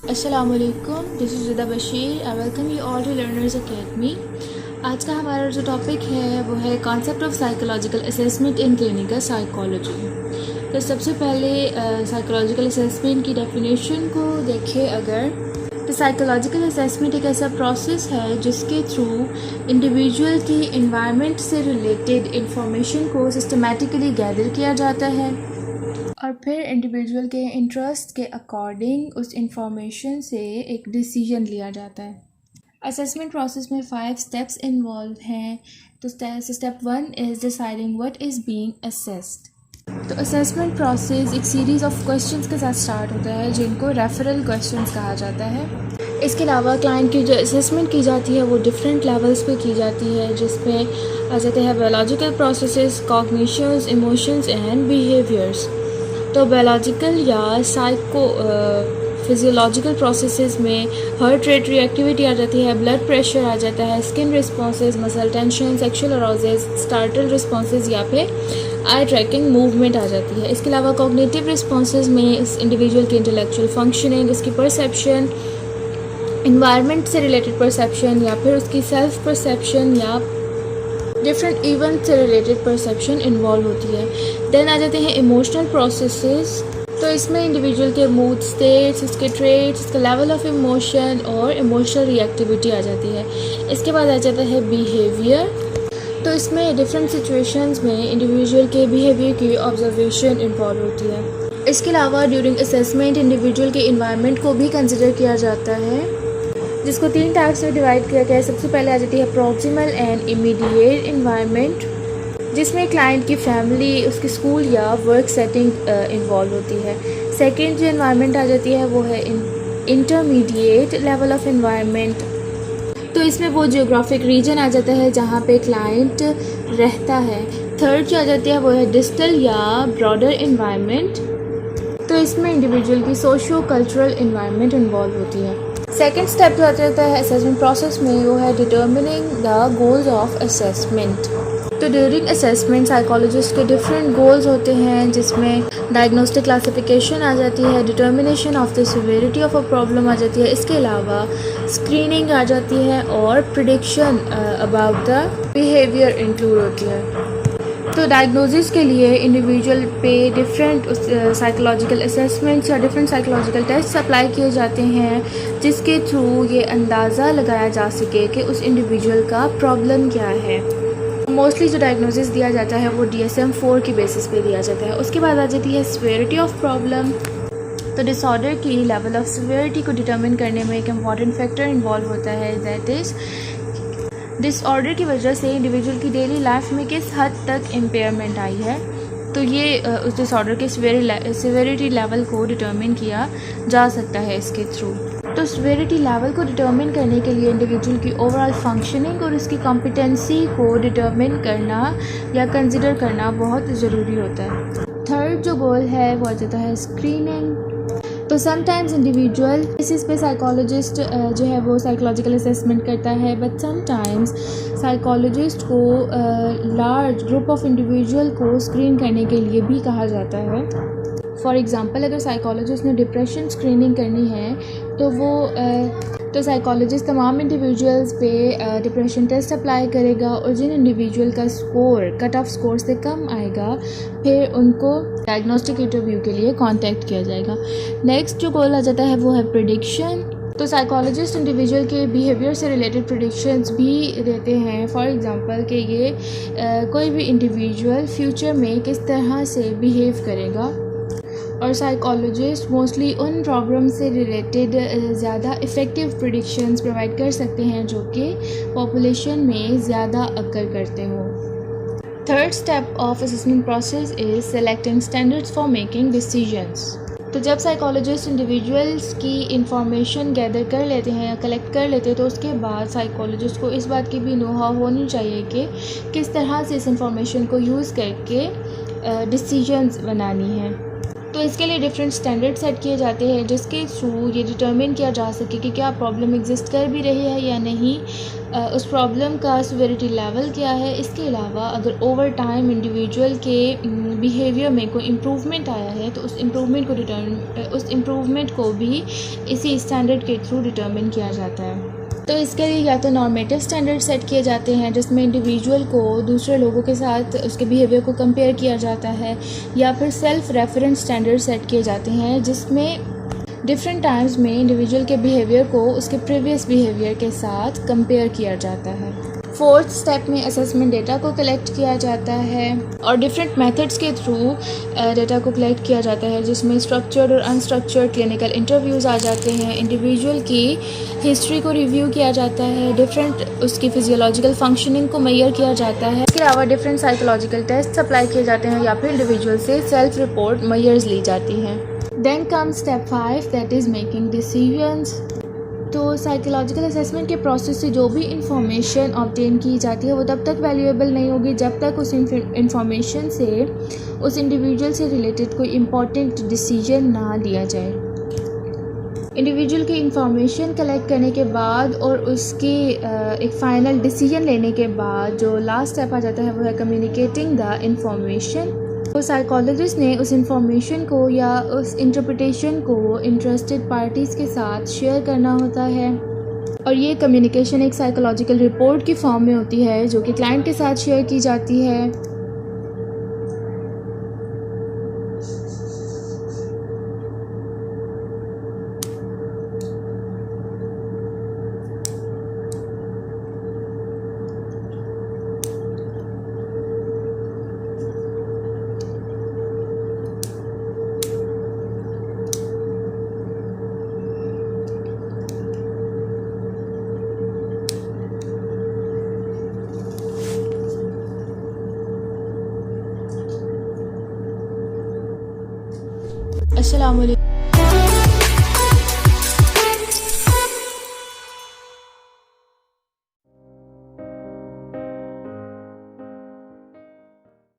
अस्सलामुअलैकुम, this is Rida Bashir. I welcome you all to learners academy. आज का हमारा जो टॉपिक है वो है concept of psychological assessment in clinical psychology. तो सबसे पहले साइकोलॉजिकल असेसमेंट की डेफिनेशन को देखें अगर, तो साइकोलॉजिकल असेसमेंट एक ऐसा प्रोसेस है जिसके थ्रू इंडिविजुअल की इन्वायरमेंट से रिलेटेड इंफॉर्मेशन को सिस्टमेटिकली गैदर किया जाता है और फिर इंडिविजुअल के इंटरेस्ट के अकॉर्डिंग उस इंफॉर्मेशन से एक डिसीजन लिया जाता है। असेसमेंट प्रोसेस में 5 स्टेप्स इन्वॉल्व हैं। तो step 1 is deciding what is being assessed. तो असेसमेंट प्रोसेस एक सीरीज़ ऑफ क्वेश्चंस के साथ स्टार्ट होता है जिनको रेफरल क्वेश्चंस कहा जाता है। इसके अलावा क्लाइंट की जो असेसमेंट की जाती है वो डिफरेंट लेवल्स पे की जाती है, जिसमें आ जाते हैं biological processes, cognitions, emotions and behaviours. तो बायोलॉजिकल या फिजियोलॉजिकल प्रोसेसेस में हार्ट रेट रिएक्टिविटी आ जाती है, ब्लड प्रेशर आ जाता है, skin responses, muscle tension, sexual arouses, startle responses या फिर आई ट्रैकिंग मूवमेंट आ जाती है। इसके अलावा कॉग्निटिव रिस्पॉन्सेज में इस इंडिविजुअल की इंटेलेक्चुअल फंक्शनिंग, उसकी परसेप्शन, इन्वायरमेंट से रिलेटेड परसेप्शन या फिर उसकी सेल्फ परसेप्शन या डिफरेंट इवेंट से रिलेटेड परसेप्शन इन्वॉल्व होती है। देन आ जाते हैं इमोशनल प्रोसेसेस। तो इसमें इंडिविजुअल के मूड स्टेट्स, उसके ट्रेट्स, उसका लेवल ऑफ इमोशन और इमोशनल रिएक्टिविटी आ जाती है। इसके बाद आ जाता है बिहेवियर। तो इसमें डिफरेंट सिचुएशंस में इंडिविजुअल के बिहेवियर की ऑब्जर्वेशन इन्वॉल्व होती है। इसके अलावा ड्यूरिंग असेसमेंट इंडिविजुअल के इन्वायरमेंट को भी कंसिडर किया जाता है, जिसको 3 टाइप्स में डिवाइड किया गया है। सबसे पहले आ जाती है प्रॉक्सिमल एंड इमीडिएट इन्वायरमेंट, जिसमें क्लाइंट की फैमिली, उसकी स्कूल या वर्क सेटिंग इन्वॉल्व होती है। सेकंड जो इन्वायरमेंट आ जाती है वो है इंटरमीडिएट लेवल ऑफ इन्वायरमेंट। तो इसमें वो जियोग्राफिक रीजन आ जाता है जहाँ पे क्लाइंट रहता है। थर्ड जो आ जाती है वो है डिस्टल या ब्रॉडर इन्वायरमेंट। तो इसमें इंडिविजुअल की सोशो कल्चरल इन्वायरमेंट इन्वॉल्व होती है। सेकेंड स्टेप जो आ जाता है असेसमेंट प्रोसेस में वो है determining the goals of assessment. तो ड्यूरिंग असेसमेंट साइकोलॉजिस्ट के डिफरेंट गोल्स होते हैं, जिसमें डायग्नोस्टिक क्लासिफिकेशन आ जाती है, determination of the severity of a problem आ जाती है। इसके अलावा स्क्रीनिंग आ जाती है और prediction about the behaviour include होती है। तो डायग्नोसिस के लिए इंडिविजुअल पे डिफरेंट साइकोलॉजिकल असेसमेंट्स या डिफरेंट साइकोलॉजिकल टेस्ट अप्लाई किए जाते हैं, जिसके थ्रू ये अंदाज़ा लगाया जा सके कि उस इंडिविजुअल का प्रॉब्लम क्या है। मोस्टली जो डायग्नोसिस दिया जाता है वो DSM-4 की बेसिस पे दिया जाता है। उसके बाद आ जाती है सिवियरिटी ऑफ प्रॉब्लम। तो डिसऑर्डर की लेवल ऑफ सिवियरिटी को डिटर्मिन करने में एक इम्पॉर्टेंट फैक्टर इन्वॉल्व होता है, दैट इज़ डिसऑर्डर की वजह से इंडिविजुअल की डेली लाइफ में किस हद तक इम्पेयरमेंट आई है। तो ये उस डिसऑर्डर के सिवियरिटी लेवल को डिटर्मिन किया जा सकता है इसके थ्रू। तो सिवियरिटी लेवल को डिटर्मिन करने के लिए इंडिविजुअल की ओवरऑल फंक्शनिंग और उसकी कॉम्पिटेंसी को डिटर्मिन करना या कंसिडर करना बहुत ज़रूरी होता है। थर्ड जो गोल है वो आ जाता है स्क्रीनिंग। तो समटाइम्स इंडिविजुअल बेसिस पे साइकोलॉजिस्ट जो है वो साइकोलॉजिकल असेसमेंट करता है, बट समटाइम्स साइकोलॉजिस्ट को लार्ज ग्रुप ऑफ इंडिविजुअल को स्क्रीन करने के लिए भी कहा जाता है। फॉर एग्ज़ाम्पल अगर साइकोलॉजिस्ट ने डिप्रेशन स्क्रीनिंग करनी है तो साइकोलॉजिस्ट तमाम इंडिविजुअल्स पे डिप्रेशन टेस्ट अप्लाई करेगा और जिन इंडिविजुअल का स्कोर कट ऑफ स्कोर से कम आएगा फिर उनको डायग्नोस्टिक इंटरव्यू के लिए कांटेक्ट किया जाएगा। नेक्स्ट जो गोल आ जाता है वो है प्रिडिक्शन। तो साइकोलॉजिस्ट इंडिविजुअल के बिहेवियर से रिलेटेड प्रिडिक्शंस भी देते हैं। फॉर एग्ज़ाम्पल कि ये कोई भी इंडिविजुअल फ्यूचर में किस तरह से बिहेव करेगा, और साइकोलॉजिस्ट मोस्टली उन प्रॉब्लम से रिलेटेड ज़्यादा इफ़ेक्टिव प्रिडिक्शंस प्रोवाइड कर सकते हैं जो कि पॉपुलेशन में ज़्यादा अक्कर करते हों। Third step of assessment process is selecting standards for making decisions. तो जब साइकोलॉजिस्ट इंडिविजुअल्स की इंफॉर्मेशन गैदर कर लेते हैं या कलेक्ट कर लेते हैं तो उसके बाद साइकोलॉजिस्ट को इस बात की भी नो-हाउ होनी चाहिए कि किस तरह से इस इंफॉर्मेशन को यूज़ करके डिसीजंस बनानी है। तो इसके लिए डिफरेंट स्टैंडर्ड सेट किए जाते हैं जिसके थ्रू ये डिटर्मिन किया जा सके कि क्या प्रॉब्लम एग्जिस्ट कर भी रही है या नहीं, उस प्रॉब्लम का सिवियरिटी लेवल क्या है। इसके अलावा अगर ओवर टाइम इंडिविजुअल के बिहेवियर में कोई इम्प्रूवमेंट आया है तो उस इम्प्रूवमेंट को भी इसी स्टैंडर्ड के थ्रू डिटर्मिन किया जाता है। तो इसके लिए या तो नॉर्मेटिव स्टैंडर्ड सेट किए जाते हैं जिसमें इंडिविजुअल को दूसरे लोगों के साथ उसके बिहेवियर को कंपेयर किया जाता है, या फिर सेल्फ रेफरेंस स्टैंडर्ड सेट किए जाते हैं जिसमें डिफरेंट टाइम्स में इंडिविजुअल के बिहेवियर को उसके प्रीवियस बिहेवियर के साथ कंपेयर किया जाता है। फोर्थ स्टेप में असेसमेंट डेटा को कलेक्ट किया जाता है और डिफरेंट मेथड्स के थ्रू डेटा को कलेक्ट किया जाता है जिसमें स्ट्रक्चर्ड और अनस्ट्रक्चर्ड क्लिनिकल इंटरव्यूज़ आ जाते हैं। इंडिविजुअल की हिस्ट्री को रिव्यू किया जाता है, डिफरेंट उसकी फिजियोलॉजिकल फंक्शनिंग को मेजर किया जाता है। इसके अलावा डिफरेंट साइकोलॉजिकल टेस्ट अप्लाई किए जाते हैं या फिर इंडिविजुअल से सेल्फ रिपोर्ट मेजर्स ली जाती हैं। Then come step 5 that is making decisions. तो साइकोलॉजिकल असेसमेंट के प्रोसेस से जो भी इंफॉर्मेशन ऑब्टेन की जाती है वो तब तक वैल्यूएबल नहीं होगी जब तक उस इंफॉर्मेशन से उस इंडिविजुअल से रिलेटेड कोई इम्पॉर्टेंट डिसीजन ना लिया जाए। इंडिविजुअल की इंफॉर्मेशन कलेक्ट करने के बाद और उसकी एक फ़ाइनल डिसीजन लेने के बाद जो लास्ट स्टेप आ जाता है वो है कम्युनिकेटिंग द इंफॉर्मेशन। तो साइकोलॉजिस्ट ने उस इंफॉर्मेशन को या उस इंटरप्रिटेशन को इंटरेस्टेड पार्टीज़ के साथ शेयर करना होता है और ये कम्युनिकेशन एक साइकोलॉजिकल रिपोर्ट की फॉर्म में होती है जो कि क्लाइंट के साथ शेयर की जाती है। अस्सलाम वालेकुम।